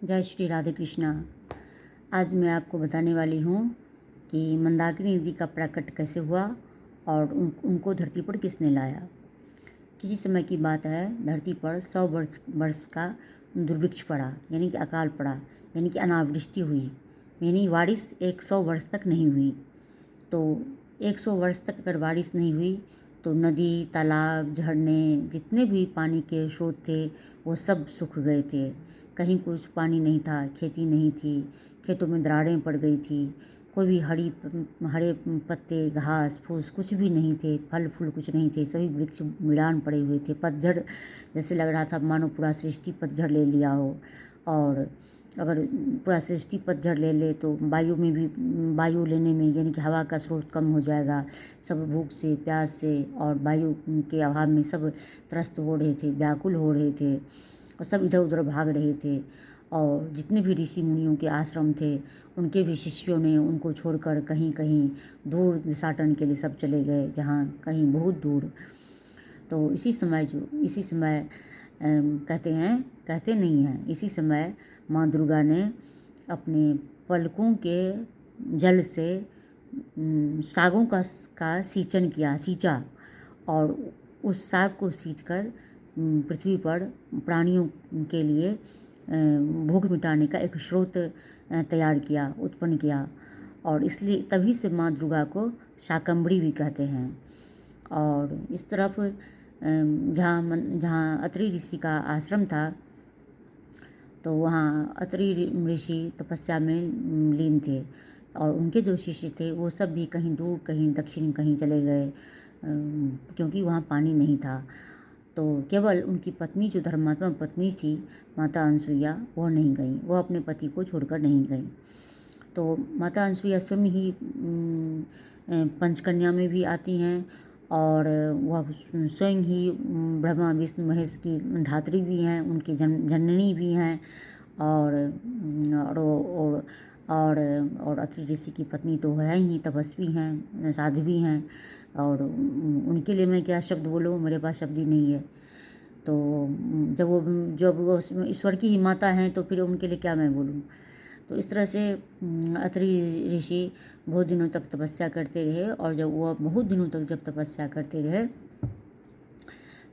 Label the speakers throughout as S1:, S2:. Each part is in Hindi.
S1: जय श्री राधे कृष्णा। आज मैं आपको बताने वाली हूँ कि मंदाकिनी नदी का प्रकट कैसे हुआ और उनको धरती पर किसने लाया। किसी समय की बात है, धरती पर 100 वर्ष का दुर्भिक्ष पड़ा, यानी कि अकाल पड़ा, यानी कि अनावृष्टि हुई, यानी बारिश 100 वर्ष तक नहीं हुई। तो 100 वर्ष तक अगर बारिश नहीं हुई तो नदी, तालाब, झरने, जितने भी पानी के स्रोत थे वो सब सूख गए थे। कहीं कुछ पानी नहीं था, खेती नहीं थी, खेतों में दरारें पड़ गई थी, कोई भी हरे पत्ते, घास फूस कुछ भी नहीं थे, फल फूल कुछ नहीं थे, सभी वृक्ष वीरान पड़े हुए थे। पतझड़ जैसे लग रहा था मानो पूरा सृष्टि पतझड़ ले लिया हो। और अगर पूरा सृष्टि पतझड़ ले ले तो वायु में भी, वायु लेने में यानी कि हवा का स्रोत कम हो जाएगा। सब भूख से, प्यास से और वायु के अभाव में सब त्रस्त हो रहे थे, व्याकुल हो रहे थे और सब इधर उधर भाग रहे थे। और जितने भी ऋषि मुनियों के आश्रम थे उनके भी शिष्यों ने उनको छोड़कर कहीं कहीं दूर देशाटन के लिए सब चले गए, जहाँ कहीं बहुत दूर। तो इसी समय कहते नहीं हैं, इसी समय माँ दुर्गा ने अपने पलकों के जल से सागों का सींचा और उस साग को सींचकर पृथ्वी पर प्राणियों के लिए भूख मिटाने का एक स्रोत तैयार किया, उत्पन्न किया। और इसलिए तभी से माँ दुर्गा को शाकंभरी भी कहते हैं। और इस तरफ जहाँ अत्रि ऋषि का आश्रम था, तो वहाँ अत्रि ऋषि तपस्या में लीन थे और उनके जो शिष्य थे वो सब भी कहीं दूर, कहीं दक्षिण, कहीं चले गए, क्योंकि वहाँ पानी नहीं था। तो केवल उनकी पत्नी, जो धर्मात्मा पत्नी थी माता अनसुईया, वह नहीं गई, वह अपने पति को छोड़कर नहीं गई। तो माता अनसुईया स्वयं ही पंचकन्या में भी आती हैं और वह स्वयं ही ब्रह्मा विष्णु महेश की धात्री भी हैं, उनकी जननी भी हैं। और और और, और अत्रि ऋषि की पत्नी तो है ही, तपस्वी हैं, साध्वी हैं। और उनके लिए मैं क्या शब्द बोलूँ, मेरे पास शब्द ही नहीं है। तो जब वो ईश्वर की ही माता हैं तो फिर उनके लिए क्या मैं बोलूँ। तो इस तरह से अत्रि ऋषि बहुत दिनों तक तपस्या करते रहे और जब वह बहुत दिनों तक जब तपस्या करते रहे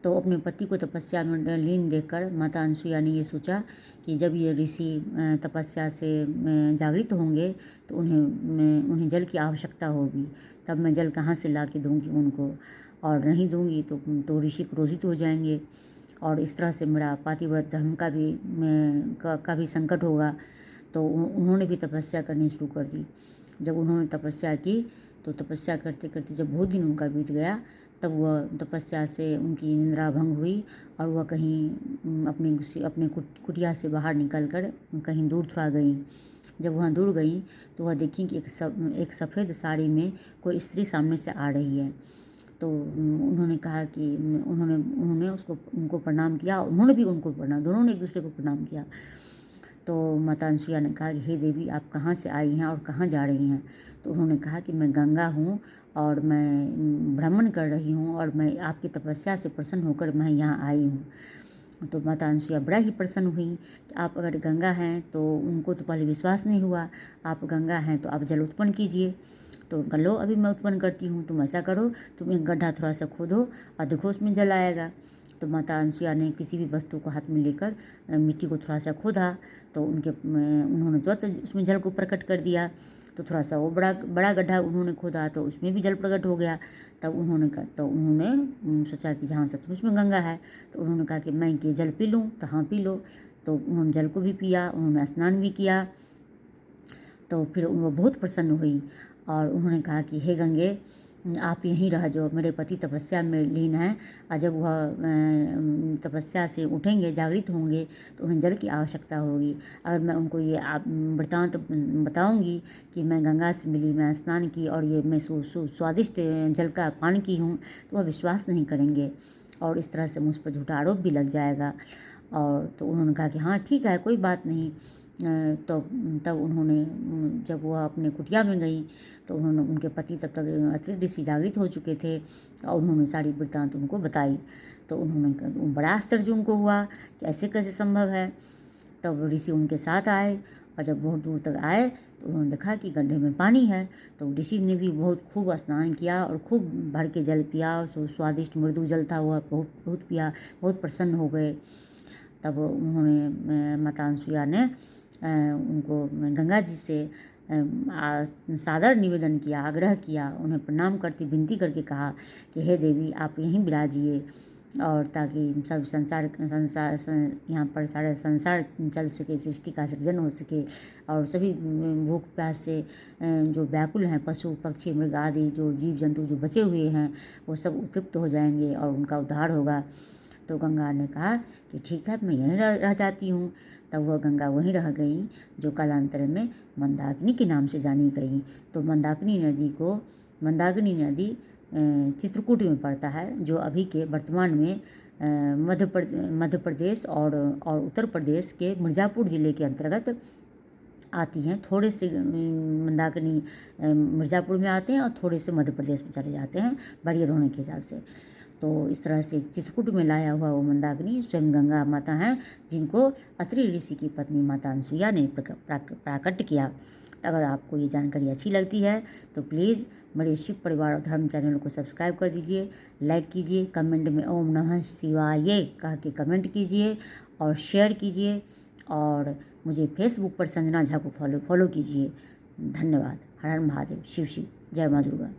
S1: तो अपने पति को तपस्या में लीन देखकर माता अनसुईया ने ये सोचा कि जब ये ऋषि तपस्या से जागृत होंगे तो उन्हें जल की आवश्यकता होगी, तब मैं जल कहाँ से ला के दूँगी उनको, और नहीं दूँगी तो ऋषि क्रोधित हो जाएंगे और इस तरह से मेरा पातिव्रत धर्म का भी संकट होगा। तो उन्होंने भी तपस्या करनी शुरू कर दी। जब उन्होंने तपस्या की तो तपस्या करते करते जब बहुत दिन उनका बीत गया, तब वह तपस्या से उनकी निद्रा भंग हुई और वह कहीं अपने कुटिया से बाहर निकलकर कहीं दूर थोड़ा गई। जब वहाँ दूर गई तो वह देखी कि एक सफ़ेद साड़ी में कोई स्त्री सामने से आ रही है। तो उन्होंने कहा कि उन्होंने उनको प्रणाम किया, उन्होंने भी उनको प्रणाम, दोनों ने एक दूसरे को प्रणाम किया। तो माता अनसुईया ने कहा कि हे देवी, आप कहाँ से आई हैं और कहाँ जा रही हैं। तो उन्होंने कहा कि मैं गंगा हूँ और मैं भ्रमण कर रही हूँ और मैं आपकी तपस्या से प्रसन्न होकर मैं यहाँ आई हूँ। तो माता अनसुईया बड़ा ही प्रसन्न हुई कि आप अगर गंगा हैं, तो उनको तो पहले विश्वास नहीं हुआ, आप गंगा हैं तो आप जल उत्पन्न कीजिए। तो उनका लो, अभी मैं उत्पन्न करती हूँ, तुम ऐसा करो, तुम एक गड्ढा थोड़ा सा खोदो और देखो उसमें जल आएगा। तो माता अनसुईया ने किसी भी वस्तु को हाथ में लेकर मिट्टी को थोड़ा सा खोदा तो उन्होंने तुरंत उसमें जल को प्रकट कर दिया। तो थोड़ा सा वो बड़ा गड्ढा उन्होंने खोदा तो उसमें भी जल प्रकट हो गया। तब उन्होंने सोचा कि जहाँ सचमुच में गंगा है, तो उन्होंने कहा कि मैं ये जल पी लूँ। तो हाँ, पी लो। तो उन्होंने जल को भी पिया, उन्होंने स्नान भी किया। तो फिर वो बहुत प्रसन्न हुई और उन्होंने कहा कि हे गंगे, आप यहीं रह जाओ, मेरे पति तपस्या में लीन हैं और जब वह तपस्या से उठेंगे, जागृत होंगे, तो उन्हें जल की आवश्यकता होगी। अगर मैं उनको ये वृत्तांत बताऊंगी कि मैं गंगा से मिली, मैं स्नान की और ये मैं स्वादिष्ट जल का पान की हूँ, तो वह विश्वास नहीं करेंगे और इस तरह से मुझ पर झूठा आरोप भी लग जाएगा। और तो उन्होंने कहा कि हाँ ठीक है, कोई बात नहीं। तो तब उन्होंने जब वह अपने कुटिया में गई तो उनके पति तब तक अत्रि ऋषि जागृत हो चुके थे और उन्होंने सारी वृत्तांत उनको बताई। तो बड़ा आश्चर्य उनको हुआ कि ऐसे कैसे संभव है। तब ऋषि उनके साथ आए, और जब बहुत दूर तक आए तो उन्होंने देखा कि गड्ढे में पानी है। तो ऋषि ने भी बहुत खूब स्नान किया और खूब भर के जल पिया, स्वादिष्ट मृदु जल था, वह बहुत बहुत पिया, बहुत प्रसन्न हो गए। तब उन्होंने माता अनसुईया ने उनको गंगा जी से सादर निवेदन किया, आग्रह किया, उन्हें प्रणाम करती विनती करके कहा कि हे देवी, आप यहीं विराजिए, और ताकि सब संसार यहाँ पर सारे संसार चल सके, सृष्टि का सृजन हो सके, और सभी भूख प्यास से जो व्याकुल हैं, पशु पक्षी मृग आदि जो जीव जंतु जो बचे हुए हैं, वो सब उत्तृप्त हो जाएंगे और उनका उद्धार होगा। तो गंगा ने कहा कि ठीक है, मैं यहीं रह जाती हूँ। तब वह गंगा वहीं रह गई, जो कालांतर में मंदाकिनी के नाम से जानी गई। तो मंदाकिनी नदी चित्रकूट में पड़ता है, जो अभी के वर्तमान में मध्य प्रदेश और उत्तर प्रदेश के मिर्ज़ापुर ज़िले के अंतर्गत आती हैं। थोड़े से मंदाकिनी मिर्ज़ापुर में आते हैं और थोड़े से मध्य प्रदेश में चले जाते हैं, बैरियर होने के हिसाब से। तो इस तरह से चित्रकूट में लाया हुआ वो मंदाकिनी स्वयं गंगा माता हैं, जिनको अत्रि ऋषि की पत्नी माता अनसुईया ने प्राकट्य किया। तो अगर आपको ये जानकारी अच्छी लगती है तो प्लीज़ मेरे शिव परिवार और धर्म चैनल को सब्सक्राइब कर दीजिए, लाइक कीजिए, कमेंट में ओम नमः शिवाय कह के कमेंट कीजिए और शेयर कीजिए, और मुझे फेसबुक पर संजना झा को फॉलो कीजिए। धन्यवाद। हर हर महादेव। शिव शिव। जय माँ दुर्गा।